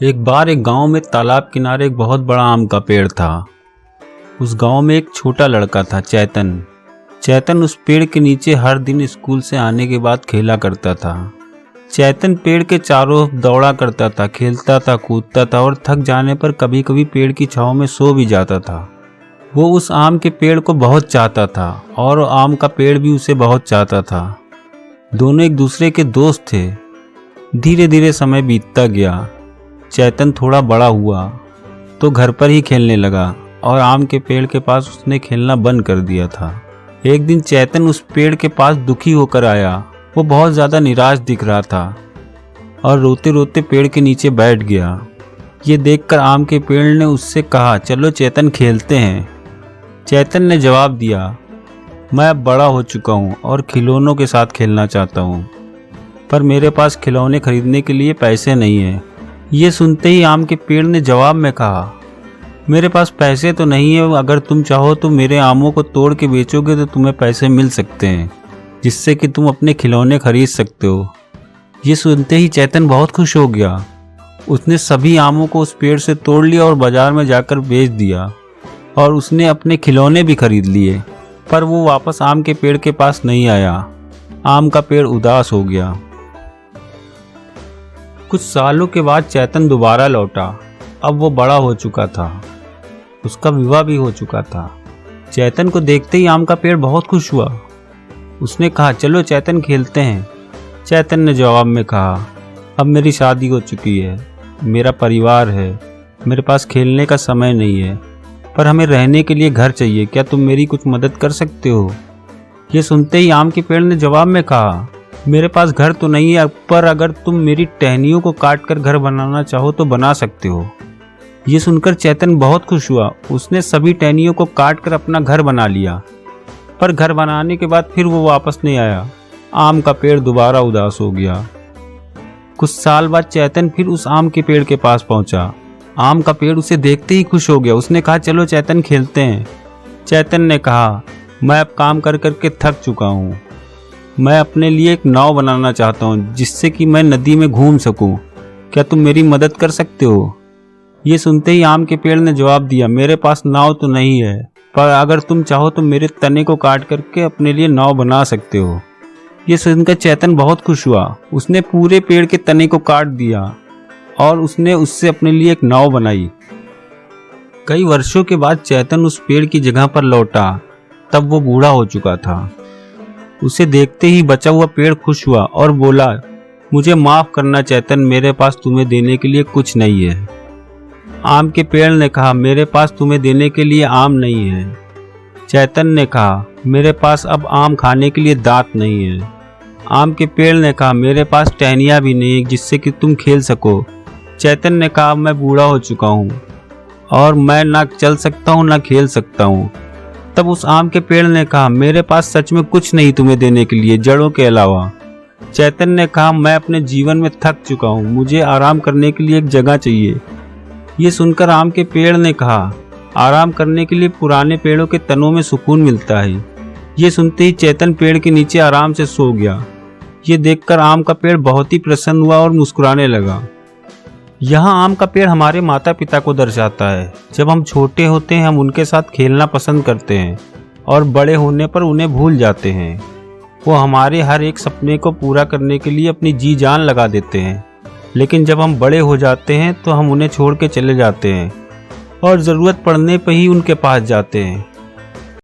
एक बार एक गांव में तालाब किनारे एक बहुत बड़ा आम का पेड़ था। उस गांव में एक छोटा लड़का था, चैतन। चैतन उस पेड़ के नीचे हर दिन स्कूल से आने के बाद खेला करता था। चैतन पेड़ के चारों ओर दौड़ा करता था, खेलता था, कूदता था और थक जाने पर कभी कभी पेड़ की छांव में सो भी जाता था। वो उस आम के पेड़ को बहुत चाहता था और आम का पेड़ भी उसे बहुत चाहता था। दोनों एक दूसरे के दोस्त थे। धीरे धीरे समय बीतता गया। चैतन थोड़ा बड़ा हुआ तो घर पर ही खेलने लगा और आम के पेड़ के पास उसने खेलना बंद कर दिया था। एक दिन चैतन उस पेड़ के पास दुखी होकर आया। वो बहुत ज़्यादा निराश दिख रहा था और रोते रोते पेड़ के नीचे बैठ गया। ये देखकर आम के पेड़ ने उससे कहा, चलो चैतन खेलते हैं। चैतन ने जवाब दिया, मैं अब बड़ा हो चुका हूँ और खिलौनों के साथ खेलना चाहता हूँ, पर मेरे पास खिलौने खरीदने के लिए पैसे नहीं हैं। ये सुनते ही आम के पेड़ ने जवाब में कहा, मेरे पास पैसे तो नहीं है, अगर तुम चाहो तो मेरे आमों को तोड़ के बेचोगे तो तुम्हें पैसे मिल सकते हैं, जिससे कि तुम अपने खिलौने खरीद सकते हो। ये सुनते ही चैतन बहुत खुश हो गया। उसने सभी आमों को उस पेड़ से तोड़ लिया और बाजार में जाकर बेच दिया और उसने अपने खिलौने भी खरीद लिए। पर वो वापस आम के पेड़ के पास नहीं आया। आम का पेड़ उदास हो गया। कुछ सालों के बाद चैतन दोबारा लौटा। अब वो बड़ा हो चुका था, उसका विवाह भी हो चुका था। चैतन को देखते ही आम का पेड़ बहुत खुश हुआ। उसने कहा, चलो चैतन खेलते हैं। चैतन ने जवाब में कहा, अब मेरी शादी हो चुकी है, मेरा परिवार है, मेरे पास खेलने का समय नहीं है, पर हमें रहने के लिए घर चाहिए, क्या तुम मेरी कुछ मदद कर सकते हो? ये सुनते ही आम के पेड़ ने जवाब में कहा, मेरे पास घर तो नहीं है, पर अगर तुम मेरी टहनियों को काट कर घर बनाना चाहो तो बना सकते हो। ये सुनकर चैतन बहुत खुश हुआ। उसने सभी टहनियों को काट कर अपना घर बना लिया, पर घर बनाने के बाद फिर वो वापस नहीं आया। आम का पेड़ दोबारा उदास हो गया। कुछ साल बाद चैतन फिर उस आम के पेड़ के पास पहुंचा। आम का पेड़ उसे देखते ही खुश हो गया। उसने कहा, चलो चैतन खेलते हैं। चैतन ने कहा, मैं अब काम कर कर के थक चुका हूँ, मैं अपने लिए एक नाव बनाना चाहता हूँ, जिससे कि मैं नदी में घूम सकूं, क्या तुम मेरी मदद कर सकते हो? ये सुनते ही आम के पेड़ ने जवाब दिया, मेरे पास नाव तो नहीं है, पर अगर तुम चाहो तो मेरे तने को काट करके अपने लिए नाव बना सकते हो। ये सुनकर चैतन बहुत खुश हुआ। उसने पूरे पेड़ के तने को काट दिया और उसने उससे अपने लिए एक नाव बनाई। कई वर्षों के बाद चैतन उस पेड़ की जगह पर लौटा। तब वो बूढ़ा हो चुका था। उसे देखते ही बचा हुआ पेड़ खुश हुआ और बोला, मुझे माफ करना चैतन, मेरे पास तुम्हें देने के लिए कुछ नहीं है। आम के पेड़ ने कहा, मेरे पास तुम्हें देने के लिए आम नहीं है। चैतन ने कहा, मेरे पास अब आम खाने के लिए दांत नहीं है। आम के पेड़ ने कहा, मेरे पास टहनियाँ भी नहीं है जिससे कि तुम खेल सको। चैतन ने कहा, मैं बूढ़ा हो चुका हूँ और मैं ना चल सकता हूँ ना खेल सकता हूँ। तब उस आम के पेड़ ने कहा, मेरे पास सच में कुछ नहीं तुम्हें देने के लिए, जड़ों के अलावा। चैतन ने कहा, मैं अपने जीवन में थक चुका हूँ, मुझे आराम करने के लिए एक जगह चाहिए। ये सुनकर आम के पेड़ ने कहा, आराम करने के लिए पुराने पेड़ों के तनों में सुकून मिलता है। ये सुनते ही चैतन पेड़ के नीचे आराम से सो गया। ये देखकर आम का पेड़ बहुत ही प्रसन्न हुआ और मुस्कुराने लगा। यहाँ आम का पेड़ हमारे माता पिता को दर्शाता है। जब हम छोटे होते हैं हम उनके साथ खेलना पसंद करते हैं और बड़े होने पर उन्हें भूल जाते हैं। वो हमारे हर एक सपने को पूरा करने के लिए अपनी जी जान लगा देते हैं, लेकिन जब हम बड़े हो जाते हैं तो हम उन्हें छोड़ के चले जाते हैं और ज़रूरत पड़ने पर ही उनके पास जाते हैं।